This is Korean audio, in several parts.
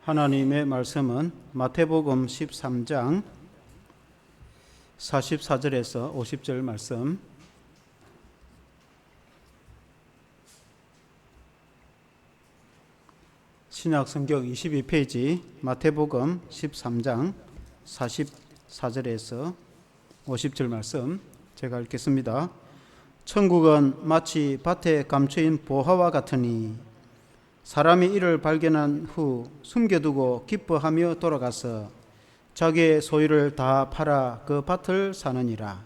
하나님의 말씀은 마태복음 13장 44절에서 50절 말씀, 신약성경 22페이지 마태복음 13장 44절에서 50절 말씀 제가 읽겠습니다. 천국은 마치 밭에 감추인 보화와 같으니 사람이 이를 발견한 후 숨겨두고 기뻐하며 돌아가서 자기의 소유를 다 팔아 그 밭을 사느니라.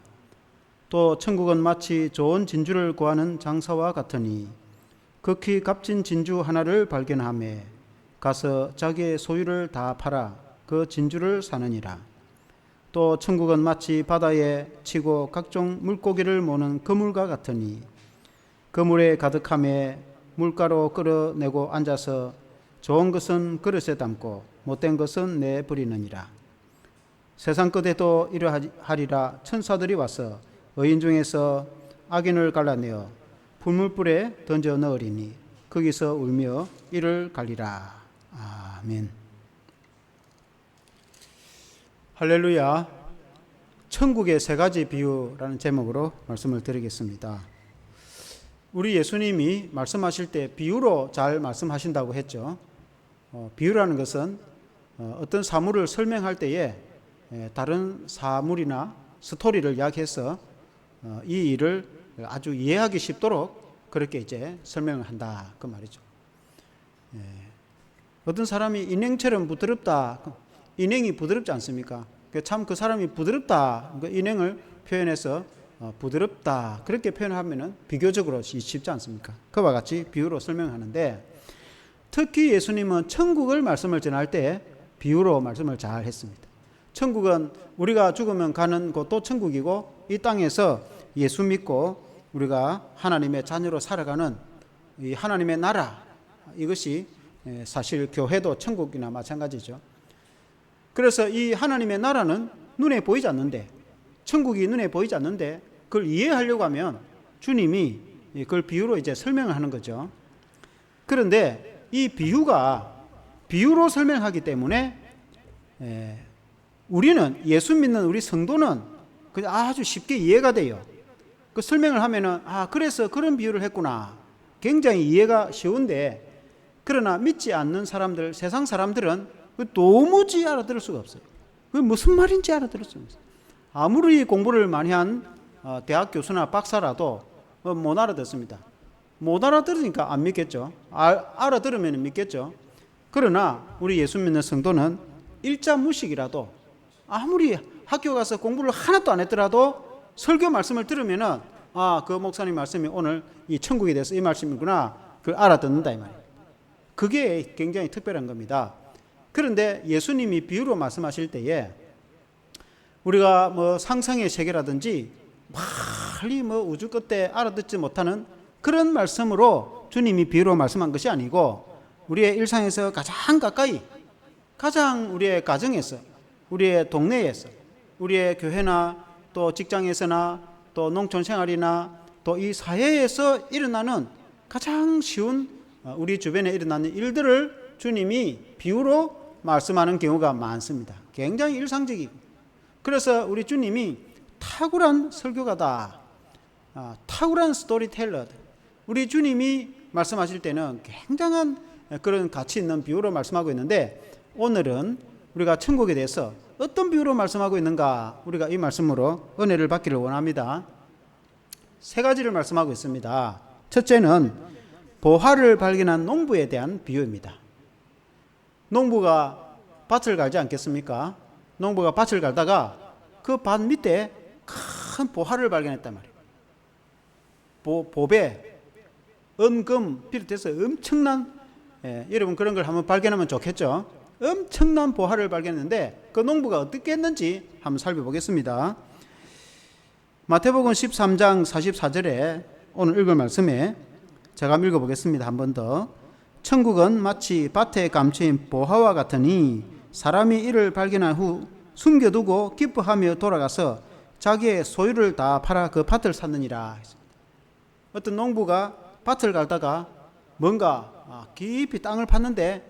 또 천국은 마치 좋은 진주를 구하는 장사와 같으니 극히 값진 진주 하나를 발견하매 가서 자기의 소유를 다 팔아 그 진주를 사느니라. 또 천국은 마치 바다에 치고 각종 물고기를 모는 그물과 같으니 그물에 가득함에 물가로 끌어내고 앉아서 좋은 것은 그릇에 담고 못된 것은 내버리느니라. 세상 끝에도 이러하리라. 천사들이 와서 의인 중에서 악인을 갈라내어 불물불에 던져 넣으리니 거기서 울며 이를 갈리라. 아멘. 할렐루야. 천국의 세 가지 비유라는 제목으로 말씀을 드리겠습니다. 우리 예수님이 말씀하실 때 비유로 잘 말씀하신다고 했죠. 비유라는 것은 어떤 사물을 설명할 때에 다른 사물이나 스토리를 이야기해서 이 일을 아주 이해하기 쉽도록 그렇게 이제 설명을 한다 그 말이죠. 어떤 사람이 인행처럼 부드럽다. 인행이 부드럽지 않습니까? 참 그 사람이 부드럽다. 그 인행을 표현해서 부드럽다 그렇게 표현하면은 비교적으로 쉽지 않습니까? 그와 같이 비유로 설명하는데 특히 예수님은 천국을 말씀을 전할 때 비유로 말씀을 잘 했습니다. 천국은 우리가 죽으면 가는 곳도 천국이고 이 땅에서 예수 믿고 우리가 하나님의 자녀로 살아가는 이 하나님의 나라, 이것이 사실 교회도 천국이나 마찬가지죠. 그래서 이 하나님의 나라는 눈에 보이지 않는데, 천국이 눈에 보이지 않는데 그걸 이해하려고 하면 주님이 그걸 비유로 이제 설명을 하는 거죠. 그런데 이 비유가 비유로 설명하기 때문에 우리는 예수 믿는 우리 성도는 아주 쉽게 이해가 돼요. 그 설명을 하면은 그래서 그런 비유를 했구나. 굉장히 이해가 쉬운데, 그러나 믿지 않는 사람들, 세상 사람들은 도무지 알아들을 수가 없어요. 그게 무슨 말인지 알아들을 수가 없어요. 아무리 공부를 많이 한 대학 교수나 박사라도 못 알아듣습니다. 못 알아들으니까 안 믿겠죠. 알아들으면 믿겠죠. 그러나 우리 예수 믿는 성도는 일자무식이라도 아무리 학교 가서 공부를 하나도 안 했더라도 설교 말씀을 들으면은 그 목사님 말씀이 오늘 이 천국에 대해서 이 말씀이구나, 그걸 알아듣는다 이 말이에요. 그게 굉장히 특별한 겁니다. 그런데 예수님이 비유로 말씀하실 때에 우리가 상상의 세계라든지 빨리 우주 끝에 알아듣지 못하는 그런 말씀으로 주님이 비유로 말씀한 것이 아니고 우리의 일상에서 가장 가까이, 가장 우리의 가정에서, 우리의 동네에서, 우리의 교회나 또 직장에서나 또 농촌 생활이나 또 이 사회에서 일어나는 가장 쉬운 우리 주변에 일어나는 일들을 주님이 비유로 말씀하는 경우가 많습니다. 굉장히 일상적이고. 그래서 우리 주님이 탁월한 설교가다, 탁월한 스토리텔러. 우리 주님이 말씀하실 때는 굉장한 그런 가치 있는 비유로 말씀하고 있는데, 오늘은 우리가 천국에 대해서 어떤 비유로 말씀하고 있는가, 우리가 이 말씀으로 은혜를 받기를 원합니다. 세 가지를 말씀하고 있습니다. 첫째는 보화를 발견한 농부에 대한 비유입니다. 농부가 밭을 갈지 않겠습니까? 농부가 밭을 갈다가 그 밭 밑에 큰 보화를 발견했단 말이에요. 보배, 은금 비롯해서 엄청난, 여러분 그런 걸 한번 발견하면 좋겠죠. 엄청난 보화를 발견했는데 그 농부가 어떻게 했는지 한번 살펴보겠습니다. 마태복음 13장 44절에 오늘 읽을 말씀에 제가 읽어보겠습니다. 한 번 더. 천국은 마치 밭에 감추인 보화와 같으니 사람이 이를 발견한 후 숨겨두고 기뻐하며 돌아가서 자기의 소유를 다 팔아 그 밭을 샀느니라. 어떤 농부가 밭을 갈다가 뭔가 깊이 땅을 팠는데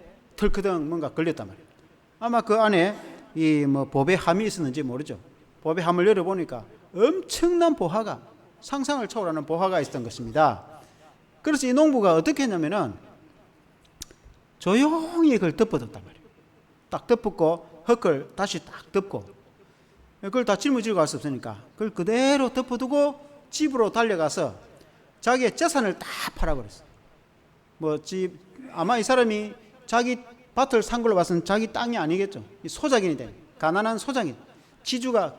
털크덩 뭔가 걸렸단 말이에요. 아마 그 안에 이 뭐 보배 함이 있었는지 모르죠. 보배 함을 열어보니까 엄청난 보화가, 상상을 초월하는 보화가 있었던 것입니다. 그래서 이 농부가 어떻게 했냐면은 조용히 그걸 덮어뒀단 말이에요. 딱 덮었고 흙을 다시 딱 덮고, 그걸 다 짊어지고 갈 수 없으니까 그걸 그대로 덮어두고 집으로 달려가서 자기의 재산을 다 팔아버렸어요. 뭐 집, 아마 이 사람이 자기 밭을 산 걸로 봐서는 자기 땅이 아니겠죠. 소작인이 된, 가난한 소작인, 지주가,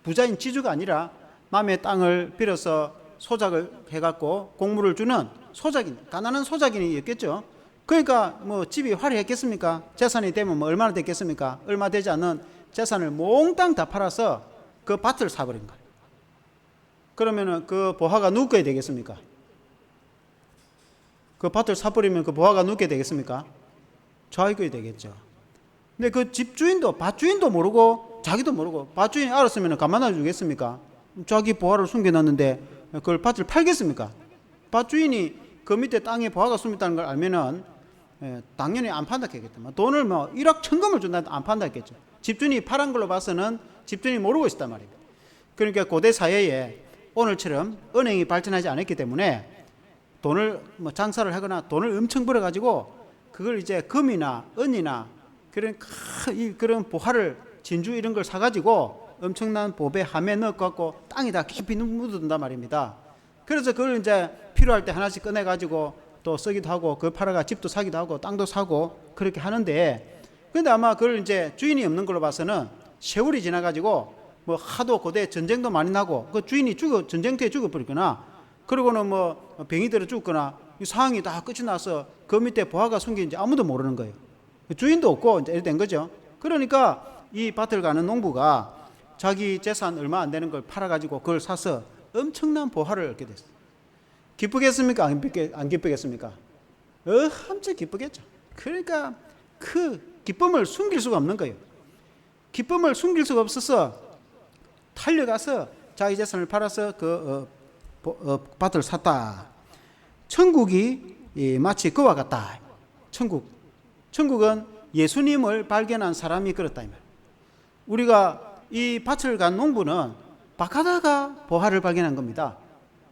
부자인 지주가 아니라 남의 땅을 빌어서 소작을 해갖고 공물을 주는 소작인, 가난한 소작인이었겠죠. 그러니까 뭐 집이 화려했겠습니까? 재산이 되면 뭐 얼마나 됐겠습니까? 얼마 되지 않는 재산을 몽땅 다 팔아서 그 밭을 사버린 거예요. 그러면은 그 보화가 누구 게 되겠습니까? 그 밭을 사버리면 그 보화가 누구 게 되겠습니까? 자기 게 되겠죠. 근데 그 집주인도, 밭주인도 모르고 자기도 모르고, 밭주인이 알았으면 가만놔 주겠습니까? 자기 보화를 숨겨놨는데 그걸 밭을 팔겠습니까? 밭주인이 그 밑에 땅에 보화가 숨있다는 걸 알면은 당연히 안 판다 했겠다. 돈을 뭐 1억 천금을 준다는데 안 판다 했겠죠. 집주인이 팔은 걸로 봐서는 집주인이 모르고 있었단 말입니다. 그러니까 고대 사회에 오늘처럼 은행이 발전하지 않았기 때문에 돈을 뭐 장사를 하거나 돈을 엄청 벌어가지고 그걸 이제 금이나 은이나 그런 보화를, 진주 이런 걸 사가지고 엄청난 보배 함에 넣어갖고 땅에다 깊이 묻어둔단 말입니다. 그래서 그걸 이제 필요할 때 하나씩 꺼내가지고 또 쓰기도 하고, 그걸 팔아가 집도 사기도 하고 땅도 사고 그렇게 하는데, 근데 아마 그걸 이제 주인이 없는 걸로 봐서는 세월이 지나가지고 뭐 하도 고대 전쟁도 많이 나고 그 주인이 전쟁터에 죽어버리거나, 그러고는 뭐 병이 들어 죽거나 이 상황이 다 끝이 나서 그 밑에 보화가 숨긴지 아무도 모르는 거예요. 주인도 없고 이제 이렇게 된 거죠. 그러니까 이 밭을 가는 농부가 자기 재산 얼마 안 되는 걸 팔아가지고 그걸 사서 엄청난 보화를 얻게 됐어요. 기쁘겠습니까? 안 기쁘겠습니까? 엄청 기쁘겠죠. 그러니까 그 기쁨을 숨길 수가 없는 거예요. 기쁨을 숨길 수가 없어서 달려가서 자기 재산을 팔아서 그 밭을 샀다. 천국이 마치 그와 같다. 천국은 예수님을 발견한 사람이 그렇다 이 말. 우리가 이 밭을 간 농부는 밭가다가 보화를 발견한 겁니다.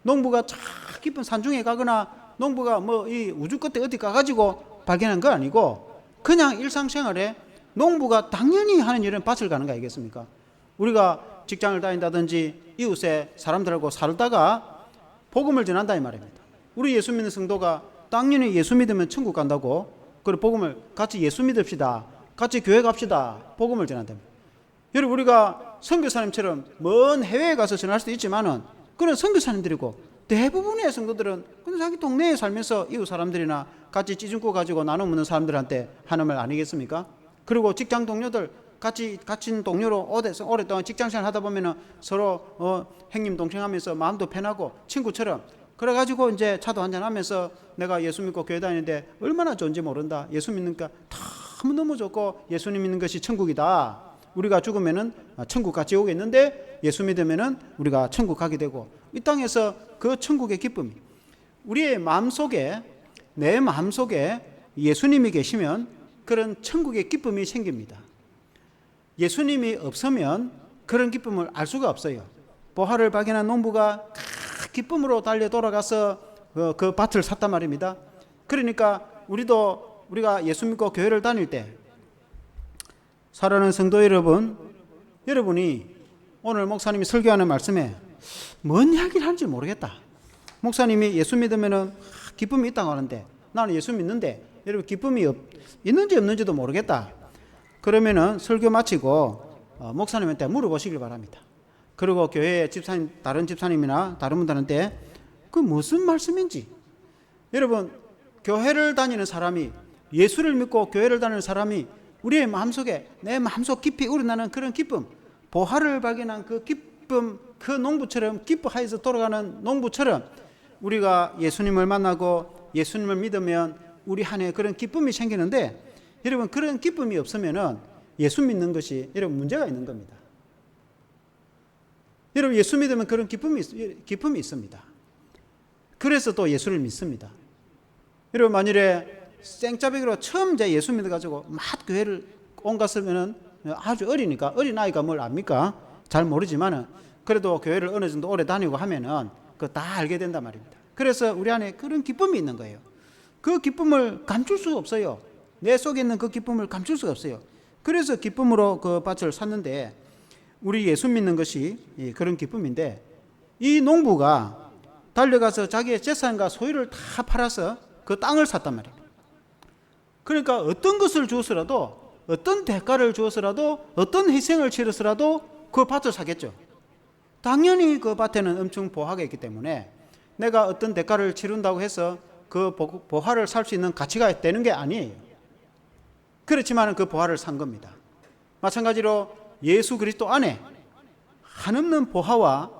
농부가 저 깊은 산중에 가거나 농부가 뭐 이 우주 끝에 어디 가가지고 발견한 거 아니고, 그냥 일상생활에 농부가 당연히 하는 일은 밭을 가는 거 아니겠습니까? 우리가 직장을 다닌다든지 이웃에 사람들하고 살다가 복음을 전한다 이 말입니다. 우리 예수 믿는 성도가 당연히 예수 믿으면 천국 간다고, 그리고 복음을 같이 예수 믿읍시다, 같이 교회 갑시다, 복음을 전한답니다. 여러분, 우리가 선교사님처럼 먼 해외에 가서 전할 수도 있지만은 그런 선교사님들이고, 대부분의 성도들은 그냥 자기 동네에 살면서 이웃 사람들이나 같이 찌중고 가지고 나눠 먹는 사람들한테 하는 말 아니겠습니까? 그리고 직장 동료들, 같이 동료로 오랫동안 직장생활 하다 보면은 서로 형님 동생하면서 마음도 편하고 친구처럼 그래가지고 이제 차도 한잔 하면서 내가 예수 믿고 교회 다니는데 얼마나 좋은지 모른다. 예수 믿으니까 너무 좋고 예수님 믿는 것이 천국이다. 우리가 죽으면은 천국 같이 오겠는데 예수 믿으면은 우리가 천국 가게 되고, 이 땅에서 그 천국의 기쁨이 우리의 마음속에, 내 마음속에 예수님이 계시면 그런 천국의 기쁨이 생깁니다. 예수님이 없으면 그런 기쁨을 알 수가 없어요. 보화를 발견한 농부가 기쁨으로 달려 돌아가서 그 밭을 샀단 말입니다. 그러니까 우리가 예수 믿고 교회를 다닐 때, 사랑하는 성도 여러분, 여러분이 오늘 목사님이 설교하는 말씀에 뭔 이야기를 하는지 모르겠다. 목사님이 예수 믿으면 기쁨이 있다고 하는데 나는 예수 믿는데 여러분 기쁨이 있는지 없는지도 모르겠다. 그러면은 설교 마치고 목사님한테 물어보시길 바랍니다. 그리고 교회 집사님, 다른 집사님이나 다른 분들한테 그 무슨 말씀인지, 여러분 교회를 다니는 사람이, 예수를 믿고 교회를 다니는 사람이 우리의 마음속에, 내 마음속 깊이 우러나는 그런 기쁨, 보화를 발견한 그 기쁨, 그 농부처럼 기뻐하여서 돌아가는 농부처럼 우리가 예수님을 만나고 예수님을 믿으면 우리 안에 그런 기쁨이 생기는데, 여러분 그런 기쁨이 없으면은 예수 믿는 것이 여러분 문제가 있는 겁니다. 여러분 예수 믿으면 그런 기쁨이 있습니다. 그래서 또 예수를 믿습니다. 여러분 만일에 생짜배기로 처음 이제 예수 믿어가지고 막 교회를 온 갔으면은 아주 어리니까, 어린아이가 뭘 압니까? 잘 모르지만은 그래도 교회를 어느 정도 오래 다니고 하면은 그거 다 알게 된단 말입니다. 그래서 우리 안에 그런 기쁨이 있는 거예요. 그 기쁨을 감출 수가 없어요. 내 속에 있는 그 기쁨을 감출 수가 없어요. 그래서 기쁨으로 그 밭을 샀는데, 우리 예수 믿는 것이 그런 기쁨인데, 이 농부가 달려가서 자기의 재산과 소유를 다 팔아서 그 땅을 샀단 말이에요. 그러니까 어떤 것을 주었으라도, 어떤 대가를 주었으라도, 어떤 희생을 치렀으라도 그 밭을 사겠죠. 당연히 그 밭에는 엄청 보화가 있기 때문에 내가 어떤 대가를 치른다고 해서 그 보화를 살 수 있는 가치가 되는 게 아니에요. 그렇지만 그 보화를 산 겁니다. 마찬가지로 예수 그리스도 안에 한없는 보화와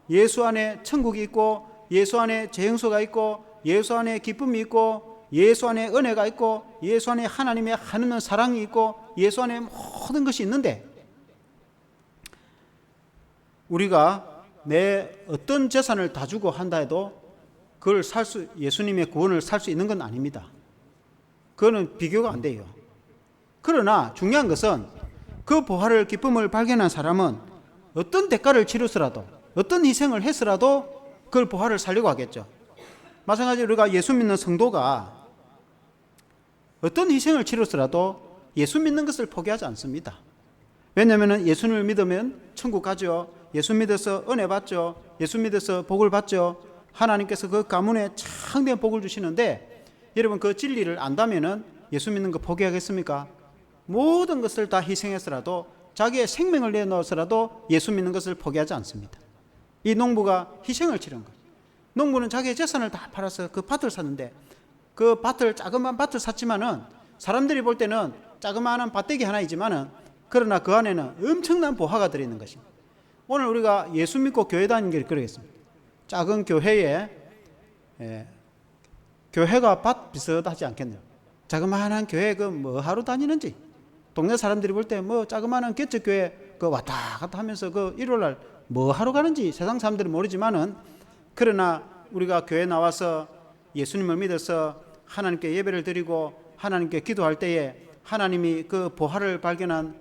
예수 안에 천국이 있고, 예수 안에 재형소가 있고, 예수 안에 기쁨이 있고, 예수 안에 은혜가 있고, 예수 안에 하나님의 한없는 사랑이 있고, 예수 안에 모든 것이 있는데, 우리가 내 어떤 재산을 다 주고 한다 해도 그걸 예수님의 구원을 살 수 있는 건 아닙니다. 그거는 비교가 안 돼요. 그러나 중요한 것은 그 보화를, 기쁨을 발견한 사람은 어떤 대가를 치르서라도, 어떤 희생을 했으라도 그걸 보화를 살려고 하겠죠. 마찬가지로 우리가 예수 믿는 성도가 어떤 희생을 치르서라도 예수 믿는 것을 포기하지 않습니다. 왜냐하면 예수님을 믿으면 천국 가죠. 예수 믿어서 은혜 받죠. 예수 믿어서 복을 받죠. 하나님께서 그 가문에 창대한 복을 주시는데, 여러분 그 진리를 안다면은 예수 믿는 거 포기하겠습니까? 모든 것을 다 희생해서라도, 자기의 생명을 내놓아서라도 예수 믿는 것을 포기하지 않습니다. 이 농부가 희생을 치른 거예요. 농부는 자기의 재산을 다 팔아서 그 밭을 샀는데, 그 밭을, 자그마한 밭을 샀지만은 사람들이 볼 때는 자그마한 밭대기 하나이지만은, 그러나 그 안에는 엄청난 보화가 들어있는 것입니다. 오늘 우리가 예수 믿고 교회 다니는 게 그러겠습니다. 작은 교회에 교회가 밭 비슷하지 않겠네요. 자그마한 교회 그 뭐 하러 다니는지, 동네 사람들이 볼 때 뭐 자그마한 개척교회 그 왔다 갔다 하면서 그 일요일날 뭐 하러 가는지 세상 사람들은 모르지만은, 그러나 우리가 교회 나와서 예수님을 믿어서 하나님께 예배를 드리고 하나님께 기도할 때에 하나님이 그 보화를 발견한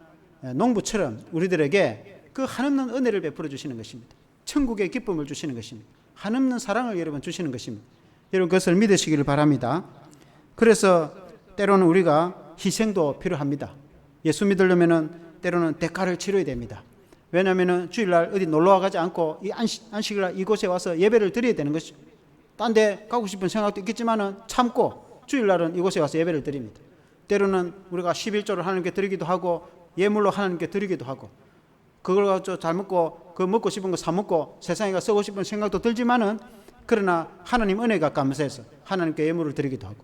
농부처럼 우리들에게 그 한없는 은혜를 베풀어 주시는 것입니다. 천국의 기쁨을 주시는 것입니다. 한없는 사랑을 여러분 주시는 것입니다. 여러분 그것을 믿으시기를 바랍니다. 그래서 때로는 우리가 희생도 필요합니다. 예수 믿으려면은 때로는 대가를 치러야 됩니다. 왜냐하면 주일날 어디 놀러 가지 않고 이 안식일 이곳에 와서 예배를 드려야 되는 것이죠. 딴 데 가고 싶은 생각도 있겠지만은 참고 주일날은 이곳에 와서 예배를 드립니다. 때로는 우리가 11조를 하나님께 드리기도 하고 예물로 하나님께 드리기도 하고, 그걸 가지고 잘 먹고 그 먹고 싶은 거 사 먹고 세상에 가 쓰고 싶은 생각도 들지만은, 그러나 하나님 은혜가 감사해서 하나님께 예물을 드리기도 하고,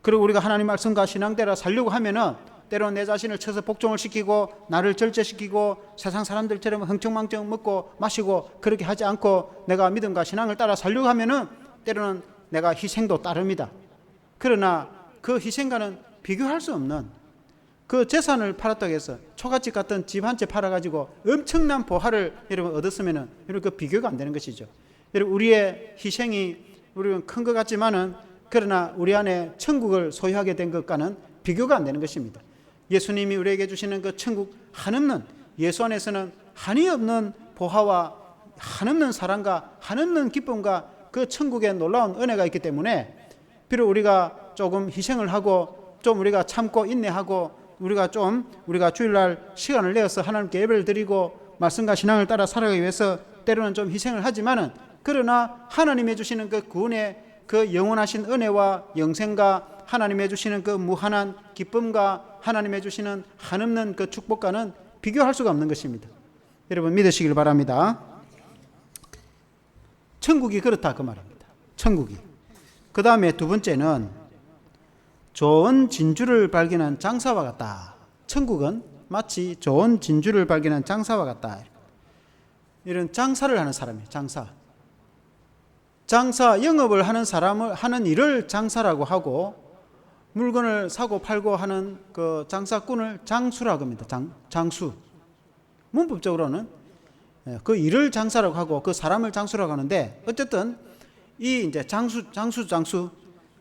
그리고 우리가 하나님 말씀과 신앙대로 살려고 하면은 때로는 내 자신을 쳐서 복종을 시키고 나를 절제시키고 세상 사람들처럼 흥청망청 먹고 마시고 그렇게 하지 않고 내가 믿음과 신앙을 따라 살려고 하면은 때로는 내가 희생도 따릅니다. 그러나 그 희생과는 비교할 수 없는 그 재산을 팔았다고 해서 초가집 같은 집 한 채 팔아가지고 엄청난 보화를 여러분 얻었으면은 여러분 그 비교가 안 되는 것이죠. 여러분 우리의 희생이 우리는 큰 것 같지만은, 그러나 우리 안에 천국을 소유하게 된 것과는 비교가 안 되는 것입니다. 예수님이 우리에게 주시는 그 천국 한없는, 예수 안에서는 한이 없는 보화와 한없는 사랑과 한없는 기쁨과 그 천국의 놀라운 은혜가 있기 때문에, 비록 우리가 조금 희생을 하고 좀 우리가 참고 인내하고 우리가 주일날 시간을 내어서 하나님께 예배를 드리고 말씀과 신앙을 따라 살아가기 위해서 때로는 좀 희생을 하지만은, 그러나 하나님이 주시는 그 구원의 그 영원하신 은혜와 영생과 하나님이 주시는 그 무한한 기쁨과 하나님이 주시는 한없는 그 축복과는 비교할 수가 없는 것입니다. 여러분 믿으시길 바랍니다. 천국이 그렇다 그 말입니다. 천국이. 그 다음에 두 번째는 좋은 진주를 발견한 장사와 같다. 천국은 마치 좋은 진주를 발견한 장사와 같다. 이런 장사를 하는 사람이에요. 장사 영업을 하는 사람을 하는 일을 장사라고 하고, 물건을 사고 팔고 하는 그 장사꾼을 장수라고 합니다. 장수. 문법적으로는 그 일을 장사라고 하고 그 사람을 장수라고 하는데, 어쨌든 이 이제 장수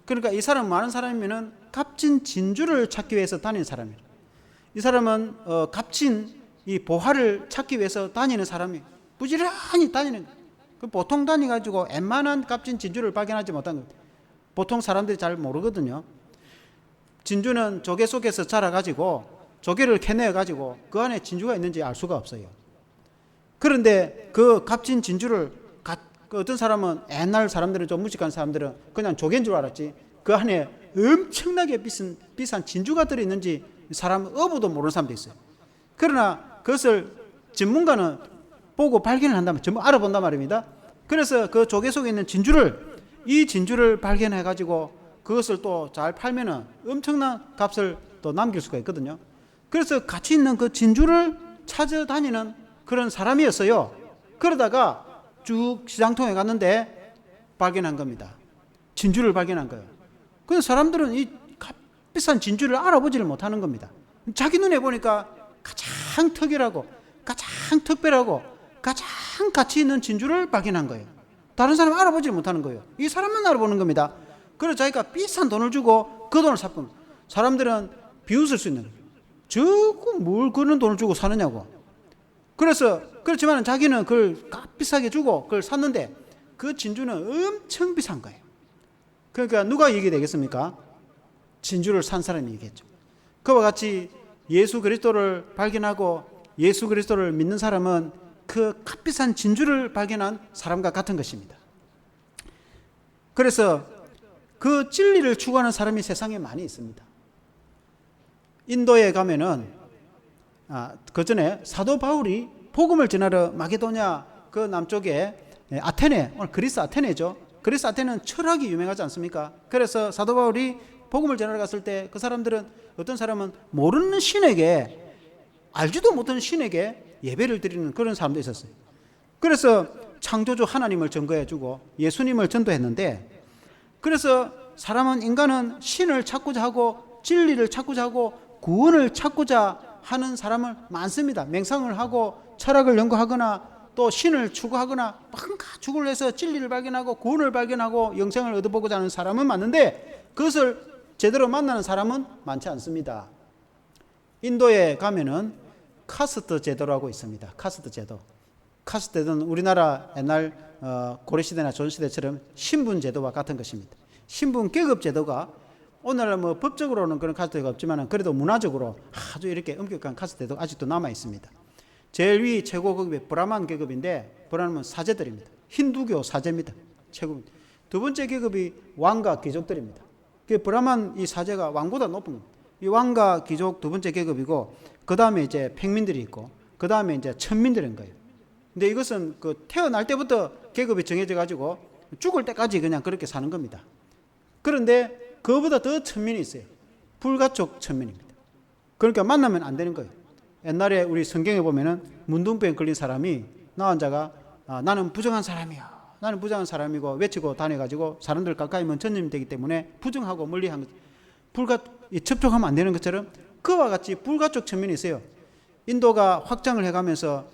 그러니까 이 사람은 많은 사람이면은 값진 진주를 찾기 위해서 다니는 사람이에요. 이 사람은 값진 이 보화를 찾기 위해서 다니는 사람이에요. 부지런히 다니는 거예요. 보통 다니가지고 웬만한 값진 진주를 발견하지 못한 거예요. 보통 사람들이 잘 모르거든요. 진주는 조개 속에서 자라가지고 조개를 캐내가지고 그 안에 진주가 있는지 알 수가 없어요. 그런데 그 값진 진주를 어떤 사람은 옛날 사람들은 좀 무식한 사람들은 그냥 조개인 줄 알았지 그 안에 엄청나게 비싼 진주가 들어있는지 사람 어부도 모르는 사람도 있어요. 그러나 그것을 전문가는 보고 발견을 한다면 전부 알아본단 말입니다. 그래서 그 조개 속에 있는 이 진주를 발견해 가지고 그것을 또 잘 팔면은 엄청난 값을 또 남길 수가 있거든요. 그래서 가치 있는 그 진주를 찾아다니는 그런 사람이었어요. 그러다가 쭉 시장통에 갔는데 발견한 겁니다. 진주를 발견한 거예요. 그래서 사람들은 이 비싼 진주를 알아보지를 못하는 겁니다. 자기 눈에 보니까 가장 특이하고 가장 특별하고 가장 가치 있는 진주를 발견한 거예요. 다른 사람은 알아보지 못하는 거예요. 이 사람만 알아보는 겁니다. 그래서 자기가 비싼 돈을 주고 그 돈을 사뿐. 사람들은 비웃을 수 있는 거예요. 저거 뭘 그런 돈을 주고 사느냐고. 그렇지만 자기는 그걸 값비싸게 주고 그걸 샀는데 그 진주는 엄청 비싼 거예요. 그러니까 누가 이익이 되겠습니까? 진주를 산 사람이 이기겠죠. 그와 같이 예수 그리스도를 발견하고 예수 그리스도를 믿는 사람은 그 값비싼 진주를 발견한 사람과 같은 것입니다. 그래서 그 진리를 추구하는 사람이 세상에 많이 있습니다. 인도에 가면은 그 전에 사도 바울이 복음을 전하러 마게도냐 그 남쪽에 아테네, 오늘 그리스 아테네죠. 그리스 아테네는 철학이 유명하지 않습니까? 그래서 사도 바울이 복음을 전하러 갔을 때 그 사람들은 어떤 사람은 모르는 신에게 알지도 못하는 신에게 예배를 드리는 그런 사람도 있었어요. 그래서 창조주 하나님을 증거해주고 예수님을 전도했는데 그래서 인간은 신을 찾고자 하고 진리를 찾고자 하고 구원을 찾고자 하는 사람을 많습니다. 맹상을 하고 철학을 연구하거나 또 신을 추구하거나 뭔가 죽을 위해서 진리를 발견하고 구원을 발견하고 영생을 얻어보고자 하는 사람은 많은데 그것을 제대로 만나는 사람은 많지 않습니다. 인도에 가면은 카스트 제도라고 있습니다. 카스트 제도. 카스트 제도는 우리나라 옛날 고려시대나 조선시대처럼 신분 제도와 같은 것입니다. 신분 계급 제도가 오늘날 뭐 법적으로는 그런 카스트가 없지만 그래도 문화적으로 아주 이렇게 엄격한 카스트 제도가 아직도 남아 있습니다. 제일 위 최고 계급이 브라만 계급인데 브라만은 사제들입니다. 힌두교 사제입니다. 최고입니다. 두 번째 계급이 왕과 귀족들입니다. 그 브라만 이 사제가 왕보다 높은 겁니다. 이 왕과 귀족 두 번째 계급이고 그 다음에 이제 평민들이 있고 그 다음에 이제 천민들인 거예요. 근데 이것은 그 태어날 때부터 계급이 정해져 가지고 죽을 때까지 그냥 그렇게 사는 겁니다. 그런데 그거보다 더 천민이 있어요. 불가촉 천민입니다. 그러니까 만나면 안 되는 거예요. 옛날에 우리 성경에 보면은 문둥병 걸린 사람이 나온 자가 나는 부정한 사람이야. 나는 부정한 사람이고 외치고 다녀가지고 사람들 가까이 오면 전염이 되기 때문에 부정하고 멀리한 것, 접촉하면 안 되는 것처럼 그와 같이 불가촉 천민이 있어요. 인도가 확장을 해가면서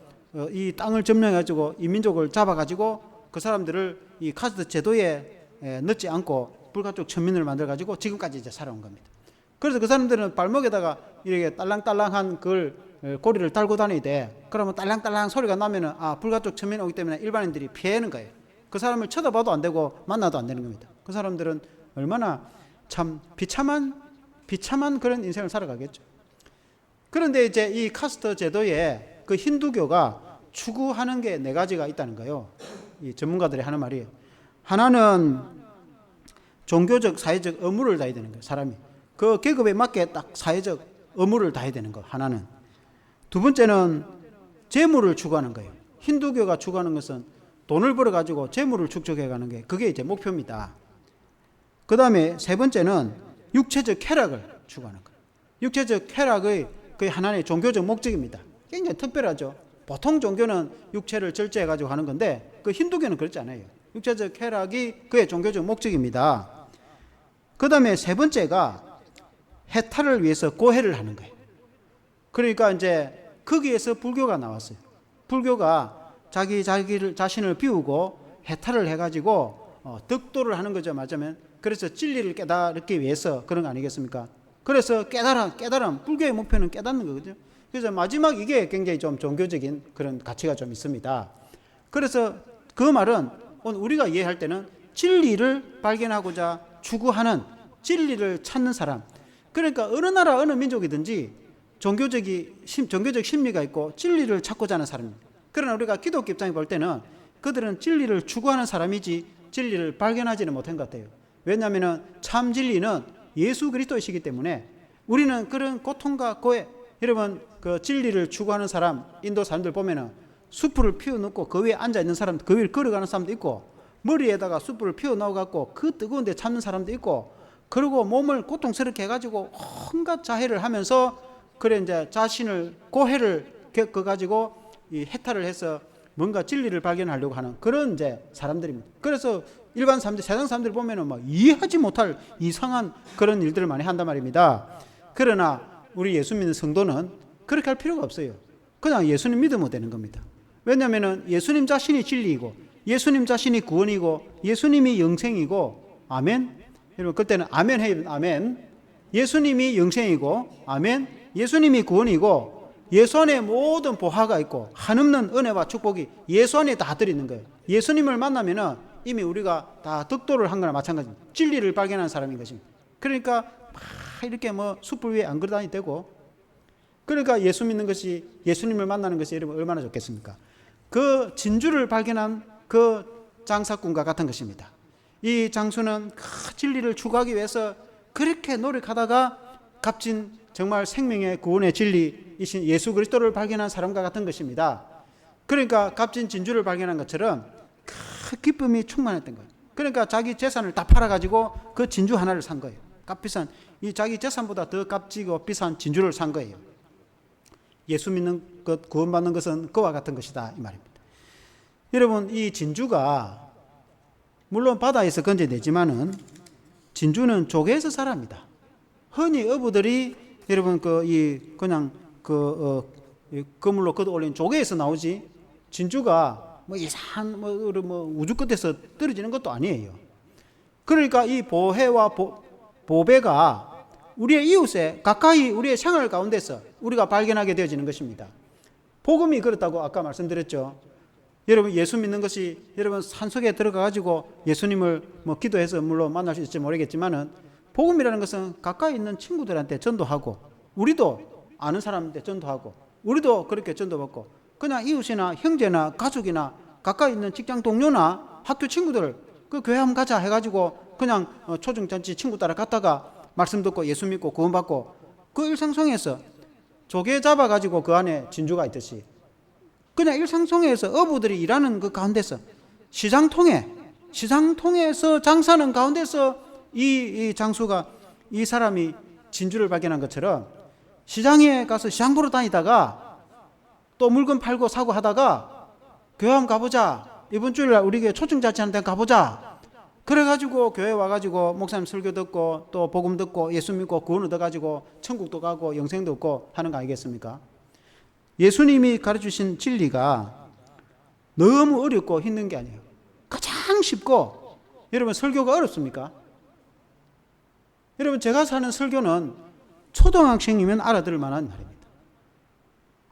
이 땅을 점령해가지고 이민족을 잡아가지고 그 사람들을 이 카스트 제도에 넣지 않고 불가촉 천민을 만들어가지고 지금까지 이제 살아온 겁니다. 그래서 그 사람들은 발목에다가 이렇게 딸랑딸랑한 그걸 고리를 달고 다니되 그러면 딸랑딸랑 소리가 나면은 불가촉 천민이 오기 때문에 일반인들이 피하는 거예요. 그 사람을 쳐다봐도 안 되고 만나도 안 되는 겁니다. 그 사람들은 얼마나 참 비참한 그런 인생을 살아가겠죠. 그런데 이제 이 카스트 제도에 그 힌두교가 추구하는 게 네 가지가 있다는 거예요. 이 전문가들이 하는 말이에요. 하나는 종교적, 사회적 의무를 다해야 되는 거예요. 사람이 그 계급에 맞게 딱 사회적 의무를 다해야 되는 거. 하나는. 두 번째는 재물을 추구하는 거예요. 힌두교가 추구하는 것은 돈을 벌어가지고 재물을 축적해가는 게 그게 이제 목표입니다. 그 다음에 세 번째는 육체적 쾌락을 추구하는 거예요. 육체적 쾌락의 그 하나의 종교적 목적입니다. 굉장히 특별하죠. 보통 종교는 육체를 절제해가지고 하는 건데 그 힌두교는 그렇지 않아요. 육체적 쾌락이 그의 종교적 목적입니다. 그 다음에 세 번째가 해탈을 위해서 고해를 하는 거예요. 그러니까 이제 거기에서 불교가 나왔어요. 불교가 자신을 비우고 해탈을 해가지고 덕도를 하는 거죠. 맞으면 그래서 진리를 깨달기 위해서 그런 거 아니겠습니까? 그래서 깨달음, 불교의 목표는 깨닫는 거거든요. 그래서 마지막 이게 굉장히 좀 종교적인 그런 가치가 좀 있습니다. 그래서 그 말은 오늘 우리가 이해할 때는 진리를 발견하고자 추구하는, 진리를 찾는 사람. 그러니까 어느 나라 어느 민족이든지 종교적 심리가 있고 진리를 찾고자 하는 사람입니다. 그러나 우리가 기독교 입장에 볼 때는 그들은 진리를 추구하는 사람이지 진리를 발견하지는 못한 것 같아요. 왜냐하면 참 진리는 예수 그리스도이시기 때문에 우리는 그런 고통과 고해, 여러분 그 진리를 추구하는 사람, 인도 사람들 보면은 숯불을 피워놓고 그 위에 앉아있는 사람, 그 위를 걸어가는 사람도 있고, 머리에다가 숯불을 피워놓아갖고 그 뜨거운 데 참는 사람도 있고, 그리고 몸을 고통스럽게 해가지고 온갖 자해를 하면서 그래 이제 자신을 고해를 겪어가지고 이 해탈을 해서 뭔가 진리를 발견하려고 하는 그런 이제 사람들입니다. 그래서 일반 사람들, 세상 사람들 보면은 막 이해하지 못할 이상한 그런 일들을 많이 한단 말입니다. 그러나 우리 예수 믿는 성도는 그렇게 할 필요가 없어요. 그냥 예수님 믿으면 되는 겁니다. 왜냐하면 예수님 자신이 진리이고, 예수님 자신이 구원이고, 예수님이 영생이고, 아멘. 여러분 그때는 아멘 해요. 아멘. 예수님이 영생이고, 아멘. 예수님이 구원이고, 예수 안에 모든 보화가 있고 한없는 은혜와 축복이 예수 안에 다 들어있는 거예요. 예수님을 만나면은 이미 우리가 다 덕도를 한 거나 마찬가지입니다. 진리를 발견한 사람인 것입니다. 그러니까 막 이렇게 뭐 숯불 위에 안 걸어다니도 되고, 그러니까 예수 믿는 것이, 예수님을 만나는 것이 여러분 얼마나 좋겠습니까? 그 진주를 발견한 그 장사꾼과 같은 것입니다. 이 장수는 그 진리를 추구하기 위해서 그렇게 노력하다가 값진 정말 생명의 구원의 진리이신 예수 그리스도를 발견한 사람과 같은 것입니다. 그러니까 값진 진주를 발견한 것처럼 그 기쁨이 충만했던 거예요. 그러니까 자기 재산을 다 팔아가지고 그 진주 하나를 산 거예요. 값비싼, 이 자기 재산보다 더 값지고 비싼 진주를 산 거예요. 예수 믿는 것, 구원받는 것은 그와 같은 것이다 이 말입니다. 여러분 이 진주가 물론 바다에서 건져내지만은 진주는 조개에서 살아납니다. 흔히 어부들이 여러분 그냥 그물로 걷어 올린 조개에서 나오지, 진주가 뭐 이상한 뭐 우주 끝에서 떨어지는 것도 아니에요. 그러니까 이 보혜와 보배가 우리의 이웃에 가까이 우리의 생활 가운데서 우리가 발견하게 되어지는 것입니다. 복음이 그렇다고 아까 말씀드렸죠. 여러분 예수 믿는 것이 여러분 산속에 들어가 가지고 예수님을 뭐 기도해서 물론 만날 수 있을지 모르겠지만은 복음이라는 것은 가까이 있는 친구들한테 전도하고, 우리도 아는 사람한테 전도하고, 우리도 그렇게 전도받고, 그냥 이웃이나 형제나 가족이나 가까이 있는 직장 동료나 학교 친구들 그 교회 한번 가자 해가지고 그냥 초중잔치 친구 따라 갔다가 말씀 듣고 예수 믿고 구원받고, 그 일상송에서 조개 잡아가지고 그 안에 진주가 있듯이 그냥 일상송에서 어부들이 일하는 그 가운데서 시장통에서 장사하는 가운데서 이 장수가, 이 사람이 진주를 발견한 것처럼 시장에 가서 시장 보러 다니다가 또 물건 팔고 사고 하다가 교회 한번 가보자, 이번 주일날 우리 교회 초청자치하는 데 가보자, 그래가지고 교회 와가지고 목사님 설교 듣고 또 복음 듣고 예수 믿고 구원 얻어가지고 천국도 가고 영생도 얻고 하는 거 아니겠습니까? 예수님이 가르치신 진리가 너무 어렵고 힘든 게 아니에요. 가장 쉽고, 여러분 설교가 어렵습니까? 여러분 제가 사는 설교는 초등학생이면 알아들을 만한 말입니다.